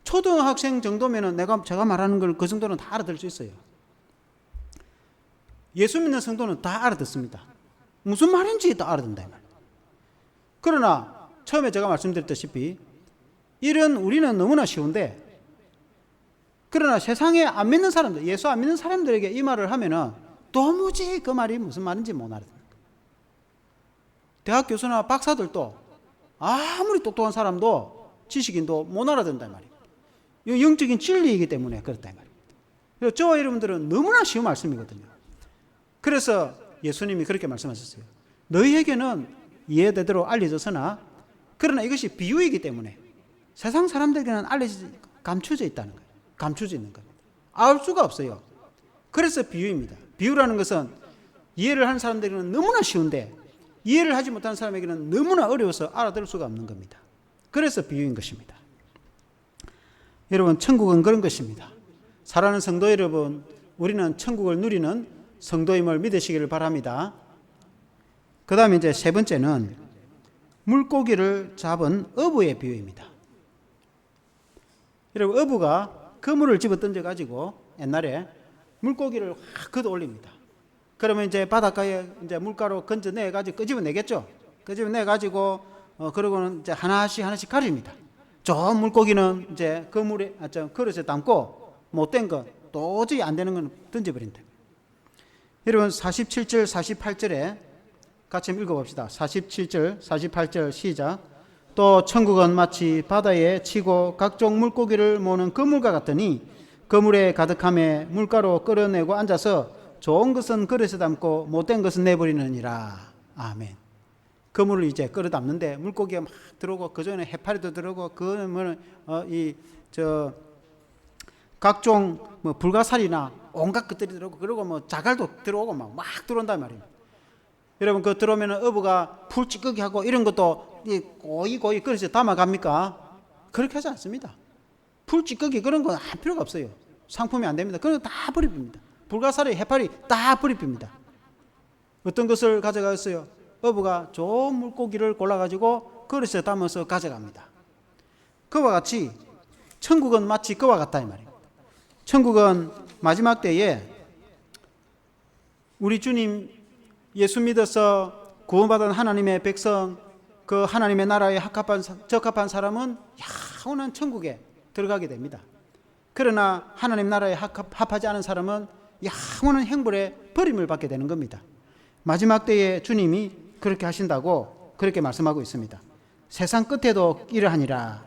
초등학생 정도면은 제가 말하는 걸 그 정도는 다 알아들을 수 있어요. 예수 믿는 성도는 다 알아듣습니다. 무슨 말인지 다 알아듣는다 이 말입니다. 그러나 처음에 제가 말씀드렸다시피 일은 우리는 너무나 쉬운데, 그러나 세상에 안 믿는 사람들, 예수 안 믿는 사람들에게 이 말을 하면은 도무지 그 말이 무슨 말인지 못 알아듣는 거예요. 대학 교수나 박사들도 아무리 똑똑한 사람도 지식인도 못 알아듣는다 이 말이에요. 이 영적인 진리이기 때문에 그렇다 이 말입니다. 저와 여러분들은 너무나 쉬운 말씀이거든요. 그래서 예수님이 그렇게 말씀하셨어요. 너희에게는 이해되도록 알려졌으나 그러나 이것이 비유이기 때문에 세상 사람들에게는 감춰져 있다는 거예요. 감춰져 있는 겁니다. 알 수가 없어요. 그래서 비유입니다. 비유라는 것은 이해를 하는 사람들에게는 너무나 쉬운데 이해를 하지 못하는 사람에게는 너무나 어려워서 알아들을 수가 없는 겁니다. 그래서 비유인 것입니다. 여러분 천국은 그런 것입니다. 사랑하는 성도 여러분, 우리는 천국을 누리는 성도임을 믿으시기를 바랍니다. 그 다음에 이제 세 번째는 물고기를 잡은 어부의 비유입니다. 여러분, 어부가 그물을 집어 던져가지고 옛날에 물고기를 확 걷어 올립니다. 그러면 이제 바닷가에 이제 물가로 건져내가지고 끄집어내겠죠. 끄집어내가지고 그러고는 이제 하나씩 가립니다. 좋은 물고기는 이제 그물에, 그릇에 담고 못된 거, 도저히 안 되는 건 던져버린다. 여러분, 47절, 48절에 같이 한번 읽어봅시다. 47절, 48절 시작. 또 천국은 마치 바다에 치고 각종 물고기를 모는 그물과 같으니 그물에 가득함에 물가로 끌어내고 앉아서 좋은 것은 그릇에 담고 못된 것은 내버리느니라. 아멘. 그물을 이제 끌어 담는데 물고기가 막 들어오고 그 전에 해파리도 들어오고 그러면 각종 뭐 불가사리나 온갖 것들이 들어오고 그리고 뭐 자갈도 들어오고 막 들어온단 말입니다. 여러분, 그 들어오면 어부가 풀 찌꺼기 하고 이런 것도 고이 그릇에 담아갑니까? 그렇게 하지 않습니다. 풀 찌꺼기 그런 거 할 필요가 없어요. 상품이 안 됩니다. 그런 거 다 버립니다. 불가사리, 해파리 다 버립니다. 어떤 것을 가져가겠어요? 어부가 좋은 물고기를 골라가지고 그릇에 담아서 가져갑니다. 그와 같이 천국은 마치 그와 같다 이 말이에요. 천국은 마지막 때에 우리 주님 예수 믿어서 구원받은 하나님의 백성, 그 하나님의 나라에 적합한 사람은 영원한 천국에 들어가게 됩니다. 그러나 하나님 나라에 합하지 않은 사람은 영원한 형벌에 버림을 받게 되는 겁니다. 마지막 때에 주님이 그렇게 하신다고 그렇게 말씀하고 있습니다. 세상 끝에도 이러하니라.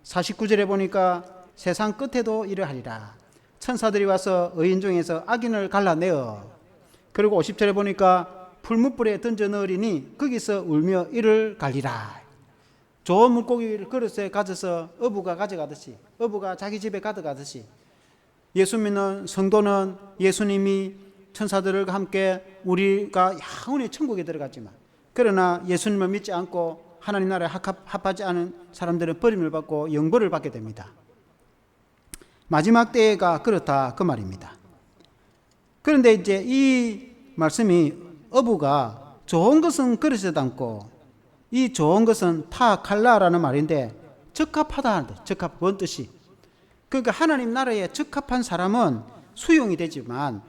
49절에 보니까 세상 끝에도 이러하리라. 천사들이 와서 의인 중에서 악인을 갈라내어. 그리고 50절에 보니까 풀무불에 던져 넣으리니 거기서 울며 이를 갈리라. 좋은 물고기를 그릇에 가져서 어부가 가져가듯이, 어부가 자기 집에 가져가듯이 예수 믿는 성도는 예수님이 천사들과 함께 우리가 영원히 천국에 들어갔지만, 그러나 예수님을 믿지 않고 하나님 나라에 합하지 않은 사람들은 버림을 받고 영벌을 받게 됩니다. 마지막 때가 그렇다 그 말입니다. 그런데 이제 이 말씀이 어부가 좋은 것은 그릇에 담고 이 좋은 것은 타칼라라는 말인데 적합하다 하는데, 뭔 뜻이? 그러니까 하나님 나라에 적합한 사람은 수용이 되지만,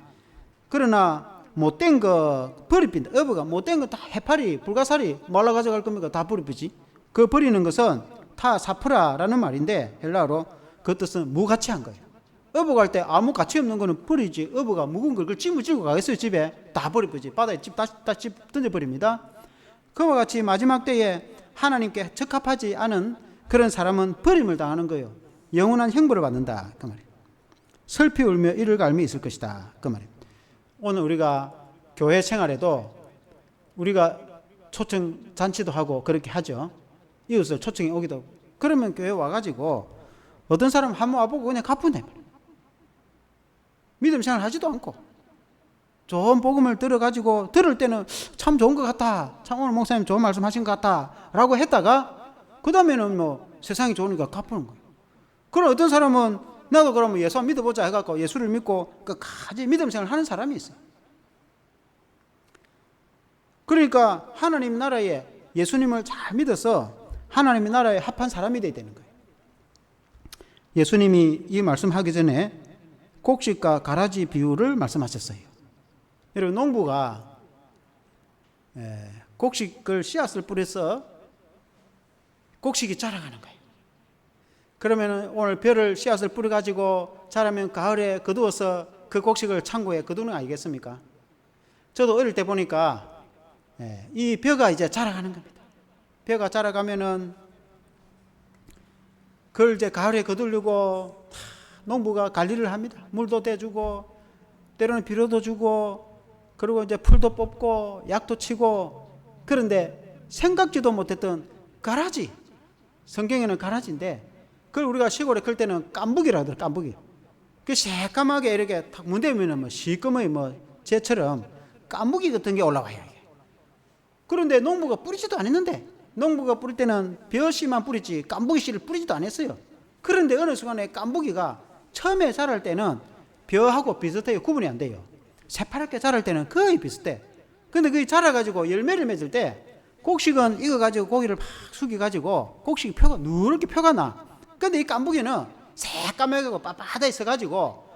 그러나 못된 거 버립니다. 어부가 못된 거 다 해파리, 불가사리 말라 가져갈 겁니까? 다 버리지. 그 버리는 것은 타사프라라는 말인데 헬라어로 그 뜻은 무가치한 거예요. 어부 갈 때 아무 가치 없는 거는 버리지. 어부가 묵은 걸 짊어지고 가겠어요. 집에 다 버리지. 바다에 다시 던져버립니다. 그와 같이 마지막 때에 하나님께 적합하지 않은 그런 사람은 버림을 당하는 거예요. 영원한 형벌을 받는다 그 말이에요. 슬피 울며 이를 갈미 있을 것이다 그 말이에요. 오늘 우리가 교회 생활에도 우리가 초청 잔치도 하고 그렇게 하죠. 이웃을 초청해 오기도 하고. 그러면 교회 와가지고 어떤 사람 한번 와보고 그냥 갚은다. 믿음 생활 하지도 않고 좋은 복음을 들어가지고 들을 때는 참 좋은 것 같다, 참 오늘 목사님 좋은 말씀 하신 것 같다 라고 했다가 그 다음에는 뭐 세상이 좋으니까 갚는 거예요. 그럼 어떤 사람은 나도 그러면 예수 믿어보자 해갖고 예수를 믿고 끝까지 믿음 생활 하는 사람이 있어요. 그러니까 하나님 나라에 예수님을 잘 믿어서 하나님의 나라에 합한 사람이 돼야 되는 거예요. 예수님이 이 말씀하기 전에 곡식과 가라지 비유를 말씀하셨어요. 여러분, 농부가 곡식을 씨앗을 뿌려서 곡식이 자라가는 거예요. 그러면 오늘 벼를 씨앗을 뿌려가지고 자라면 가을에 거두어서 그 곡식을 창고에 거두는 거 아니겠습니까? 저도 어릴 때 보니까 이 벼가 이제 자라가는 겁니다. 벼가 자라가면은 그걸 이제 가을에 거두려고 농부가 관리를 합니다. 물도 대주고 때로는 비료도 주고 그리고 이제 풀도 뽑고 약도 치고. 그런데 생각지도 못했던 가라지, 성경에는 가라지인데 그걸 우리가 시골에 클 때는 깐부기라 하더라고요. 깐부기. 그 새까맣게 이렇게 탁 문대면 뭐 시꺼머니 뭐 쟤처럼 깐부기 같은 게 올라와요. 그런데 농부가 뿌리지도 않았는데, 농부가 뿌릴 때는 벼씨만 뿌리지 깐부기 씨를 뿌리지도 않았어요. 그런데 어느 순간에 깐부기가 처음에 자랄 때는 벼하고 비슷해요. 구분이 안 돼요. 새파랗게 자랄 때는 거의 비슷해. 근데 그게 자라가지고 열매를 맺을 때 곡식은 이거 가지고 고기를 막 숙여가지고 곡식이 표가 누렇게 표가 나. 근데 이 깐부기는 새까매고 빳빳하게 있어가지고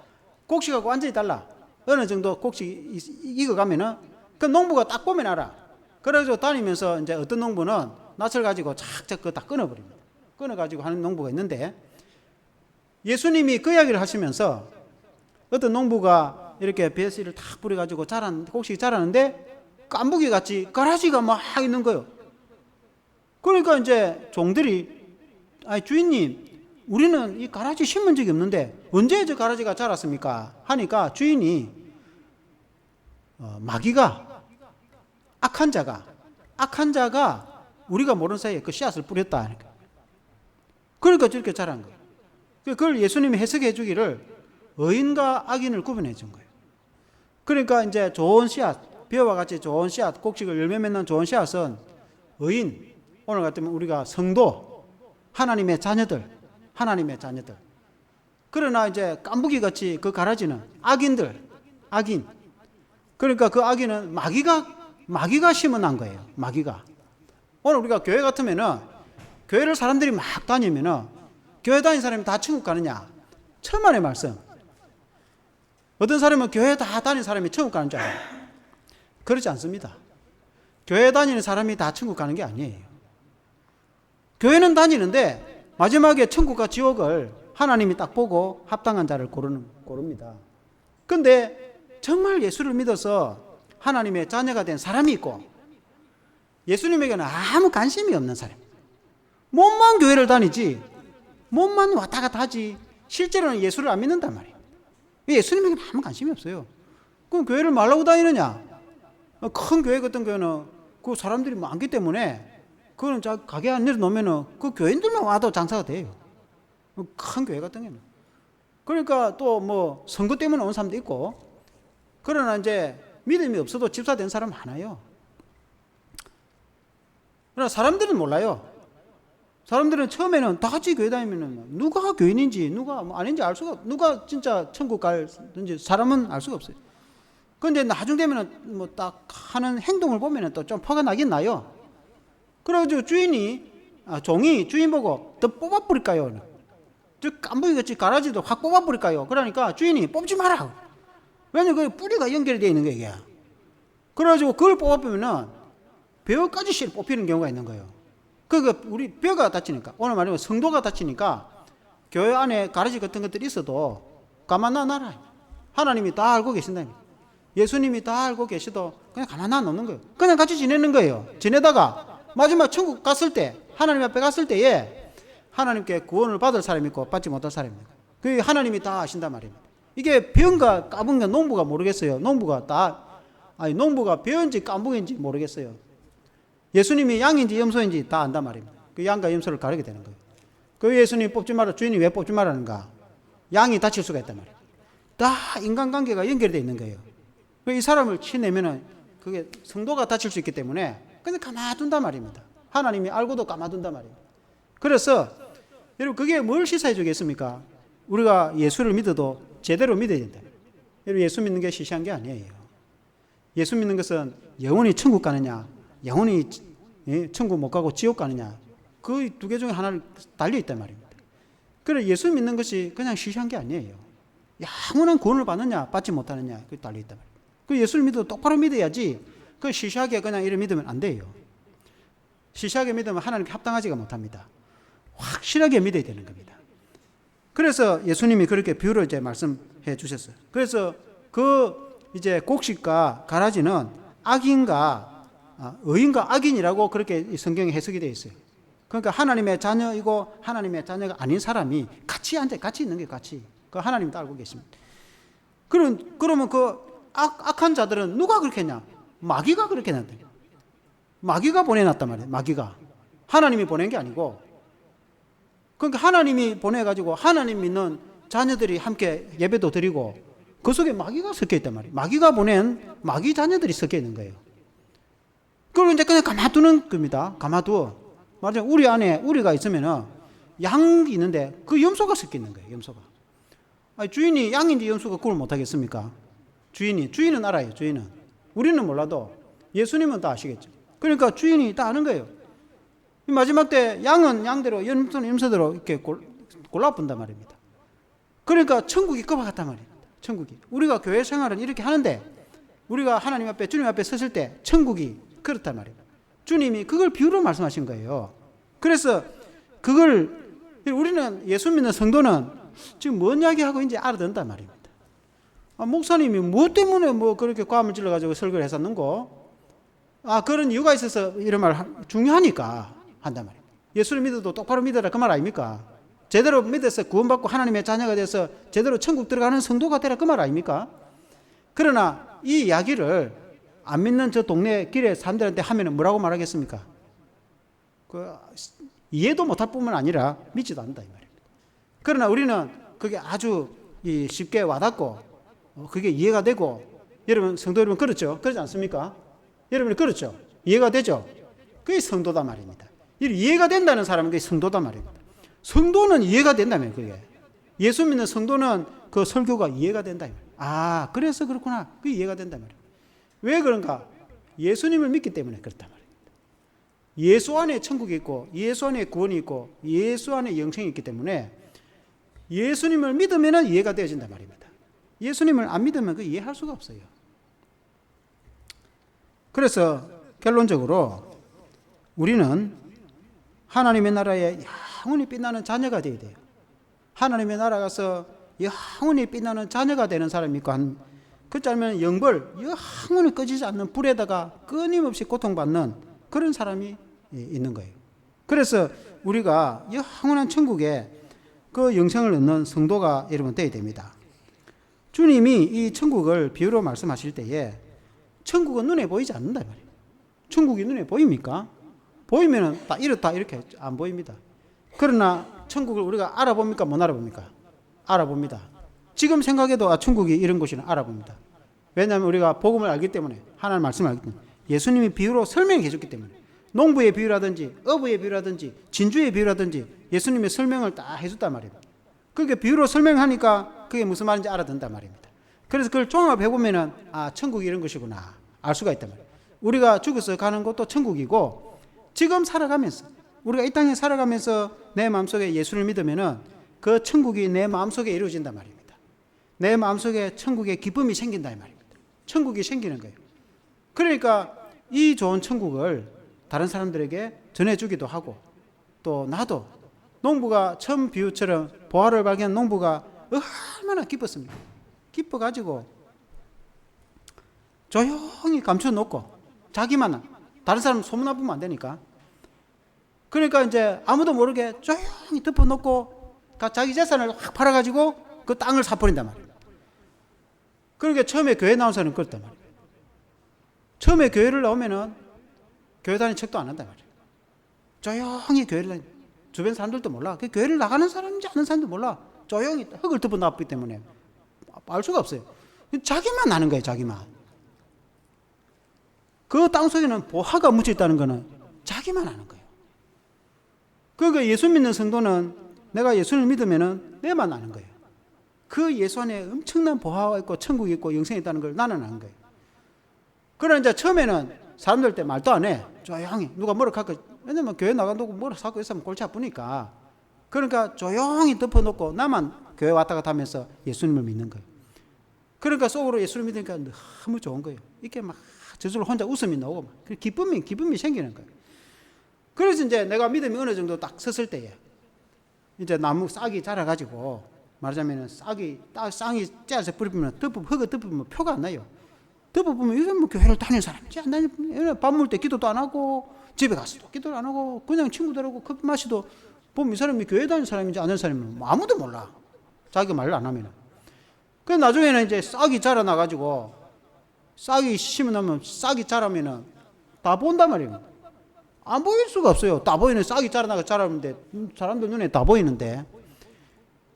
곡식하고 완전히 달라. 어느 정도 곡식이 익어가면은 그 농부가 딱 보면 알아. 그래가지고 다니면서 이제 어떤 농부는 낯을 가지고 착착 그거 다 끊어버립니다. 끊어가지고 하는 농부가 있는데, 예수님이 그 이야기를 하시면서 어떤 농부가 이렇게 배씨를 탁 뿌려가지고 곡식이 자라는데 깐부기 같이 가라지가 막 있는 거예요. 그러니까 이제 종들이, 아니 주인님, 우리는 이 가라지 심은 적이 없는데 언제 저 가라지가 자랐습니까? 하니까 주인이 마귀가, 악한 자가 우리가 모르는 사이에 그 씨앗을 뿌렸다 하니까. 그러니까 저렇게 자란 거예요. 그걸 예수님이 해석해 주기를 의인과 악인을 구분해 준 거예요. 그러니까 이제 좋은 씨앗, 비와 같이 좋은 씨앗, 곡식을 열매 맺는 좋은 씨앗은 의인, 오늘 같으면 우리가 성도, 하나님의 자녀들. 그러나 이제 깐부기 같이 그 가라지는 악인. 그러니까 그 악인은 마귀가 심어난 거예요. 마귀가. 오늘 우리가 교회 같으면은, 교회를 사람들이 막 다니면은 교회 다니는 사람이 다 천국 가느냐? 천만의 말씀. 어떤 사람은 교회 다 다니는 사람이 천국 가는 줄 알아요. 그렇지 않습니다. 교회 다니는 사람이 다 천국 가는 게 아니에요. 교회는 다니는데 마지막에 천국과 지옥을 하나님이 딱 보고 합당한 자를 고릅니다. 근데 정말 예수를 믿어서 하나님의 자녀가 된 사람이 있고, 예수님에게는 아무 관심이 없는 사람, 몸만 교회를 다니지, 몸만 왔다 갔다 하지, 실제로는 예수를 안 믿는단 말이에요. 예수님에게는 아무 관심이 없어요. 그럼 교회를 말라고 다니느냐? 큰 교회 같은 경우는 그 사람들이 많기 때문에 그거는 가게 안 내려놓으면은 그 교인들만 와도 장사가 돼요. 큰 교회 같은 경우는. 그러니까 또 뭐 선거 때문에 온 사람도 있고, 그러나 이제 믿음이 없어도 집사 된 사람 많아요. 그러나 사람들은 몰라요. 사람들은 처음에는 다 같이 교회 다니면은 누가 교인인지 누가 아닌지 알 수가, 누가 진짜 천국 갈지 사람은 알 수가 없어요. 그런데 나중 되면은 뭐 딱 하는 행동을 보면은 또 좀 화가 나긴 나요. 그래가지고 종이 주인 보고 더 뽑아버릴까요? 저 깐부기 같이 가라지도 확 뽑아버릴까요? 그러니까 주인이 뽑지 마라. 왜냐면 그 뿌리가 연결되어 있는 거예요, 이게. 그래가지고 그걸 뽑아보면은 벼까지 실 뽑히는 경우가 있는 거예요. 그러니까 우리 벼가 다치니까, 오늘 말하면 성도가 다치니까 교회 안에 가라지 같은 것들이 있어도 가만 놔놔라. 하나님이 다 알고 계신다. 예수님이 다 알고 계시도 그냥 가만 놔놓는 거예요. 그냥 같이 지내는 거예요. 지내다가 마지막 천국 갔을 때, 하나님 앞에 갔을 때에 하나님께 구원을 받을 사람이 있고 받지 못할 사람입니다. 그 하나님이 다 아신단 말입니다. 이게 병과 까분가 농부가 모르겠어요. 농부가 벼인지 까분인지 모르겠어요. 예수님이 양인지 염소인지 다 안단 말입니다. 그 양과 염소를 가르게 되는 거예요. 그 예수님이 뽑지 마라, 주인이 왜 뽑지 말라는가? 양이 다칠 수가 있단 말이에요. 다 인간관계가 연결되어 있는 거예요. 이 사람을 치내면은 그게 성도가 다칠 수 있기 때문에 그냥 가만둔단 말입니다. 하나님이 알고도 가만둔단 말입니다. 그래서 여러분, 그게 뭘 시사해 주겠습니까? 우리가 예수를 믿어도 제대로 믿어야 된다. 여러분, 예수 믿는 게 시시한 게 아니에요. 예수 믿는 것은 영원히 천국 가느냐, 영원히 천국 못 가고 지옥 가느냐, 그 두 개 중에 하나를 달려 있단 말입니다. 그래, 예수 믿는 것이 그냥 시시한 게 아니에요. 영원한 구원을 받느냐 받지 못하느냐, 그게 달려 있단 말입니다. 그 예수를 믿어도 똑바로 믿어야지, 그 시시하게 그냥 이래 믿으면 안 돼요. 시시하게 믿으면 하나님께 합당하지가 못합니다. 확실하게 믿어야 되는 겁니다. 그래서 예수님이 그렇게 비유를 이제 말씀해 주셨어요. 그래서 그 이제 곡식과 가라지는 의인과 악인이라고 그렇게 성경에 해석이 되어 있어요. 그러니까 하나님의 자녀이고 하나님의 자녀가 아닌 사람이 같이 있는 게 같이. 그 하나님이 다 알고 계십니다. 그러면 그 악한 자들은 누가 그렇게 했냐? 마귀가 그렇게 했다. 마귀가 보내놨단 말이에요. 마귀가. 하나님이 보낸 게 아니고. 그러니까 하나님이 보내가지고 하나님 믿는 자녀들이 함께 예배도 드리고 그 속에 마귀가 섞여 있단 말이에요. 마귀가 보낸 마귀 자녀들이 섞여 있는 거예요. 그걸 이제 그냥 가만두는 겁니다. 가만두어. 말하자면 우리 안에 우리가 있으면은 양이 있는데 그 염소가 섞여 있는 거예요. 염소가. 아니, 주인이 양인지 염소가 구분 못 하겠습니까? 주인은 알아요. 주인은. 우리는 몰라도 예수님은 다 아시겠죠. 그러니까 주인이 다 아는 거예요. 마지막 때 양은 양대로, 염소는 염소대로 이렇게 골라본단 말입니다. 그러니까 천국이 그와 같단 말입니다. 천국이. 우리가 교회 생활은 이렇게 하는데 우리가 하나님 앞에, 주님 앞에 섰을 때 천국이 그렇단 말입니다. 주님이 그걸 비유로 말씀하신 거예요. 그래서 그걸 우리는 예수 믿는 성도는 지금 뭔 이야기하고 이제 알아듣는단 말입니다. 목사님이 뭐 때문에 뭐 그렇게 과음을 질러가지고 설교를 했었는고? 그런 이유가 있어서 이런 말 중요하니까 한단 말입니다. 예수를 믿어도 똑바로 믿어라 그 말 아닙니까? 제대로 믿어서 구원받고 하나님의 자녀가 돼서 제대로 천국 들어가는 성도가 되라 그 말 아닙니까? 그러나 이 이야기를 안 믿는 저 동네 길에 사람들한테 하면 뭐라고 말하겠습니까? 이해도 못할 뿐만 아니라 믿지도 않는다 이 말입니다. 그러나 우리는 그게 아주 쉽게 와닿고 그게 이해가 되고, 여러분 성도 여러분 그렇죠? 그렇지 않습니까? 여러분 그렇죠? 이해가 되죠? 그게 성도다 말입니다. 이해가 된다는 사람은 그게 성도다 말입니다. 성도는 이해가 된다면 그게 예수 믿는 성도는 그 설교가 이해가 된다. 그래서 그렇구나. 그게 이해가 된다 말이에요. 왜 그런가? 예수님을 믿기 때문에 그렇단 말입니다. 예수 안에 천국이 있고 예수 안에 구원이 있고 예수 안에 영생이 있기 때문에 예수님을 믿으면 이해가 되어진단 말입니다. 예수님을 안 믿으면 그 이해할 수가 없어요. 그래서 결론적으로 우리는 하나님의 나라에 영원히 빛나는 자녀가 되어야 돼요. 하나님의 나라 가서 영원히 빛나는 자녀가 되는 사람이 있고, 그 짧으면 영벌, 영원히 꺼지지 않는 불에다가 끊임없이 고통받는 그런 사람이 있는 거예요. 그래서 우리가 영원한 천국에 그 영생을 얻는 성도가 여러분 되어야 됩니다. 주님이 이 천국을 비유로 말씀하실 때에 천국은 눈에 보이지 않는다 말이에요. 천국이 눈에 보입니까? 보이면은 다 이렇다 이렇게 안 보입니다. 그러나 천국을 우리가 알아봅니까? 못 알아봅니까? 알아봅니다. 지금 생각해도 천국이 이런 곳이는 알아봅니다. 왜냐하면 우리가 복음을 알기 때문에, 하나님 말씀을 알기 때문에, 예수님이 비유로 설명해 줬기 때문에, 농부의 비유라든지 어부의 비유라든지 진주의 비유라든지 예수님의 설명을 다 해줬단 말입니다. 그게 비유로 설명하니까 그게 무슨 말인지 알아듣는단 말입니다. 그래서 그걸 종합해보면은 천국이 이런 것이구나 알 수가 있단 말이에요. 우리가 죽어서 가는 곳도 천국이고, 지금 살아가면서 우리가 이 땅에 살아가면서 내 마음속에 예수를 믿으면은 그 천국이 내 마음속에 이루어진단 말입니다. 내 마음속에 천국의 기쁨이 생긴다 이 말입니다. 천국이 생기는 거예요. 그러니까 이 좋은 천국을 다른 사람들에게 전해주기도 하고, 또 나도 농부가 처음 비유처럼 보화를 발견한 농부가 얼마나 기뻤습니까? 기뻐가지고 조용히 감춰놓고 자기만, 다른 사람 소문 나쁘면 안 되니까, 그러니까 이제 아무도 모르게 조용히 덮어놓고 자기 재산을 확 팔아가지고 그 땅을 사버린단 말이에요. 그러니까 처음에 교회 나온 사람은 그렇단 말이에요. 처음에 교회를 나오면은 교회 다니는 척도 안 한단 말이에요. 조용히 교회를 다니, 주변 사람들도 몰라. 그 교회를 나가는 사람인지 아는 사람도 몰라. 조용히 흙을 덮어놨기 때문에 알 수가 없어요. 자기만 아는 거예요. 자기만. 그 땅속에는 보화가 묻혀있다는 거는 자기만 아는 거예요. 그러니까 예수 믿는 성도는 내가 예수를 믿으면은 내만 아는 거예요. 그 예수 안에 엄청난 보화가 있고 천국이 있고 영생이 있다는 걸 나는 아는 거예요. 그러나 이제 처음에는 사람들 때 말도 안 해. 조용히 누가 뭐라 할까. 왜냐면 교회 나간다고 뭐라 사고 있으면 골치 아프니까. 그러니까 조용히 덮어놓고 나만 교회 왔다 갔다 하면서 예수님을 믿는 거예요. 그러니까 속으로 예수를 믿으니까 너무 좋은 거예요. 이렇게 막 저절로 혼자 웃음이 나오고 막 기쁨이 생기는 거예요. 그래서 이제 내가 믿음이 어느 정도 딱 섰을 때에 이제 나무 싹이 자라가지고, 말하자면 싹이 짜서 뿌리면 흙을 덮으면 표가 안 나요. 덮어보면 요즘 뭐 교회를 다니는 사람이지 안 다니는, 밥 먹을 때 기도도 안 하고 집에 가서도 기도를 안 하고 그냥 친구들하고 커피 마시도 보면 이 사람이 교회 다니는 사람인지 아는 사람은 아무도 몰라. 자기가 말을 안 하면. 그래서 나중에는 이제 싹이 자라나가지고, 싹이 심어놓으면 싹이 자라면은 다 본단 말이에요. 안 보일 수가 없어요. 다 보이는 싹이 자라는데 사람들 눈에 다 보이는데,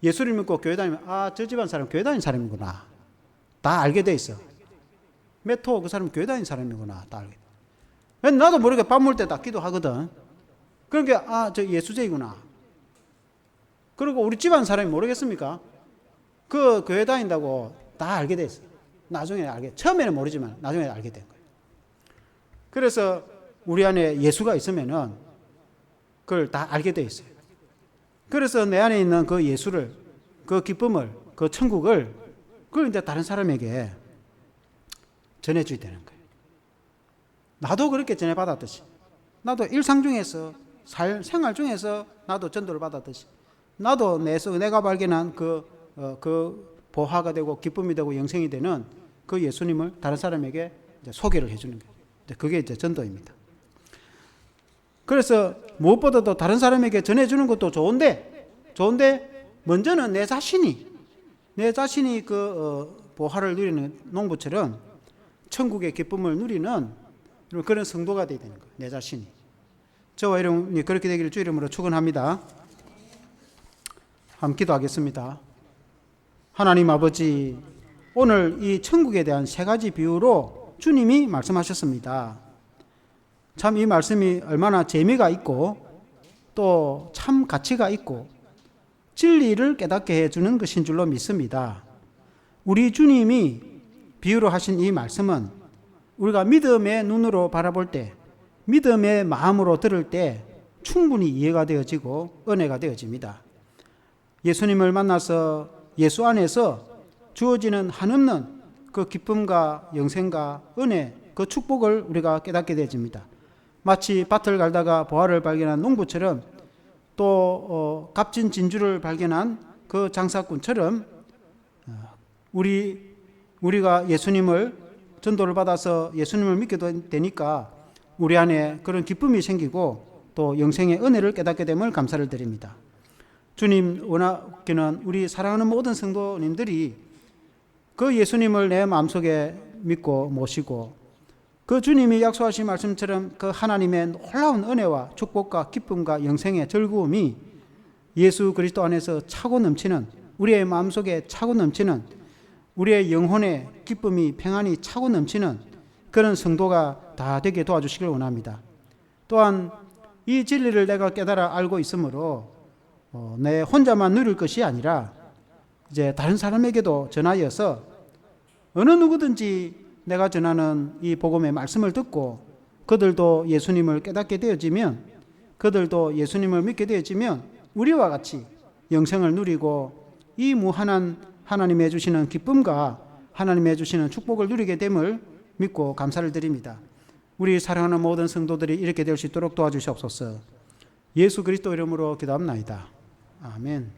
예수를 믿고 교회 다니면 저 집안 사람 교회 다니는 사람이구나 다 알게 돼 있어. 메토 그 사람 교회 다니는 사람이구나 다 알게 돼. 나도 모르게 밥 먹을 때 다 기도하거든. 그러니까 저 예수제이구나. 그리고 우리 집안 사람이 모르겠습니까? 그 교회 다닌다고 다 알게 돼 있어. 나중에 알게, 처음에는 모르지만 나중에 알게 된 거예요. 그래서 우리 안에 예수가 있으면은 그걸 다 알게 돼 있어요. 그래서 내 안에 있는 그 예수를, 그 기쁨을, 그 천국을 그걸 이제 다른 사람에게 전해줘야 되는 거예요. 나도 그렇게 전해받았듯이, 나도 일상 중에서 생활 중에서 나도 전도를 받았듯이, 나도 내가 발견한 그 보화가 되고 기쁨이 되고 영생이 되는 그 예수님을 다른 사람에게 이제 소개를 해주는 거예요. 그게 이제 전도입니다. 그래서 무엇보다도 다른 사람에게 전해주는 것도 좋은데 먼저는 내 자신이 그 보화를 누리는 농부처럼 천국의 기쁨을 누리는 그런 성도가 되어야 되는 거예요. 내 자신이. 저와 여러분이 그렇게 되기를 주 이름으로 축원합니다. 함께 기도하겠습니다. 하나님 아버지, 오늘 이 천국에 대한 세 가지 비유로 주님이 말씀하셨습니다. 참 이 말씀이 얼마나 재미가 있고 또 참 가치가 있고 진리를 깨닫게 해주는 것인 줄로 믿습니다. 우리 주님이 비유로 하신 이 말씀은 우리가 믿음의 눈으로 바라볼 때, 믿음의 마음으로 들을 때 충분히 이해가 되어지고 은혜가 되어집니다. 예수님을 만나서 예수 안에서 주어지는 한없는 그 기쁨과 영생과 은혜, 그 축복을 우리가 깨닫게 되어집니다. 마치 밭을 갈다가 보화를 발견한 농부처럼 또 값진 진주를 발견한 그 장사꾼처럼 우리가 예수님을 전도를 받아서 예수님을 믿게 되니까 우리 안에 그런 기쁨이 생기고 또 영생의 은혜를 깨닫게 됨을 감사를 드립니다. 주님 원하기는 우리 사랑하는 모든 성도님들이 그 예수님을 내 마음속에 믿고 모시고 그 주님이 약속하신 말씀처럼 그 하나님의 놀라운 은혜와 축복과 기쁨과 영생의 즐거움이 예수 그리스도 안에서 차고 넘치는, 우리의 마음속에 차고 넘치는, 우리의 영혼의 기쁨이 평안이 차고 넘치는 그런 성도가 다 되게 도와주시길 원합니다. 또한 이 진리를 내가 깨달아 알고 있으므로 내 혼자만 누릴 것이 아니라 이제 다른 사람에게도 전하여서 어느 누구든지 내가 전하는 이 복음의 말씀을 듣고 그들도 예수님을 깨닫게 되어지면, 그들도 예수님을 믿게 되어지면 우리와 같이 영생을 누리고 이 무한한 하나님이 주시는 기쁨과 하나님이 주시는 축복을 누리게 됨을 믿고 감사를 드립니다. 우리 사랑하는 모든 성도들이 이렇게 될 수 있도록 도와주시옵소서. 예수 그리스도 이름으로 기도합나이다. 아멘.